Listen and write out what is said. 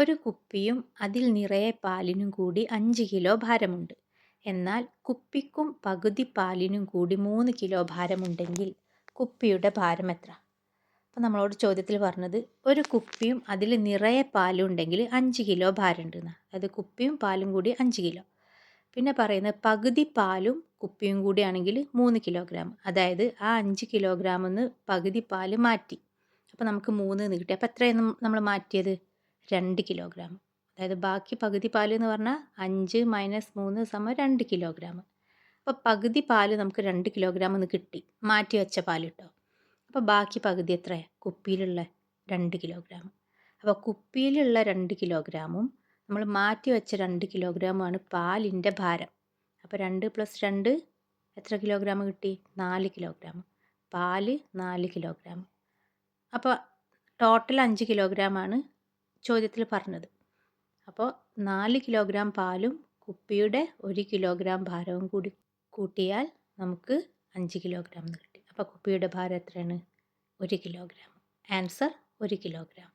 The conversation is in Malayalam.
ഒരു കുപ്പിയും അതിൽ നിറയെ പാലിനും കൂടി 5 കിലോ ഭാരമുണ്ട്. എന്നാൽ കുപ്പിക്കും പകുതി പാലിനും കൂടി 3 കിലോ ഭാരമുണ്ടെങ്കിൽ കുപ്പിയുടെ ഭാരം എത്ര? അപ്പോൾ നമ്മളോട് ചോദ്യത്തിൽ പറഞ്ഞത് ഒരു കുപ്പിയും അതിൽ നിറയെ പാലും ഉണ്ടെങ്കിൽ 5 കിലോ ഭാരമുണ്ട് എന്നാണ്. അതായത് കുപ്പിയും പാലും കൂടി 5 കിലോ. പിന്നെ പറയുന്നത് പകുതി പാലും കുപ്പിയും കൂടിയാണെങ്കിൽ 3 കിലോഗ്രാം. അതായത് ആ 5 കിലോഗ്രാമിൽ നിന്ന് പകുതി പാല് മാറ്റി. അപ്പോൾ നമുക്ക് 3 എന്ന് കിട്ടി. അപ്പോൾ എത്രയാണ് നമ്മൾ മാറ്റിയത്? 2 കിലോഗ്രാം. അതായത് ബാക്കി പകുതി പാല് എന്ന് പറഞ്ഞാൽ 5 മൈനസ് 3 2 കിലോഗ്രാം. അപ്പോൾ പകുതി പാല് നമുക്ക് 2 കിലോഗ്രാം എന്ന് കിട്ടി. മാറ്റി വെച്ച പാല് കേട്ടോ. അപ്പോൾ ബാക്കി പകുതി എത്രയാണ്? കുപ്പിയിലുള്ള 2 കിലോഗ്രാം. അപ്പോൾ കുപ്പിയിലുള്ള 2 കിലോഗ്രാമും നമ്മൾ മാറ്റി വെച്ച 2 കിലോഗ്രാമുമാണ് പാലിൻ്റെ ഭാരം. അപ്പോൾ 2 + 2 എത്ര കിലോഗ്രാം കിട്ടി? 4 കിലോഗ്രാം. പാല് 4 കിലോഗ്രാം. അപ്പോൾ ടോട്ടൽ 5 കിലോഗ്രാമാണ് ചോദ്യത്തിൽ പറഞ്ഞത്. അപ്പോൾ 4 കിലോഗ്രാം പാലും കുപ്പിയുടെ 1 കിലോഗ്രാം ഭാരവും കൂടി കൂട്ടിയാൽ നമുക്ക് 5 കിലോഗ്രാം എന്ന് കിട്ടി. അപ്പോൾ കുപ്പിയുടെ ഭാരം എത്രയാണ്? 1 കിലോഗ്രാം. Answer 1 kilogram.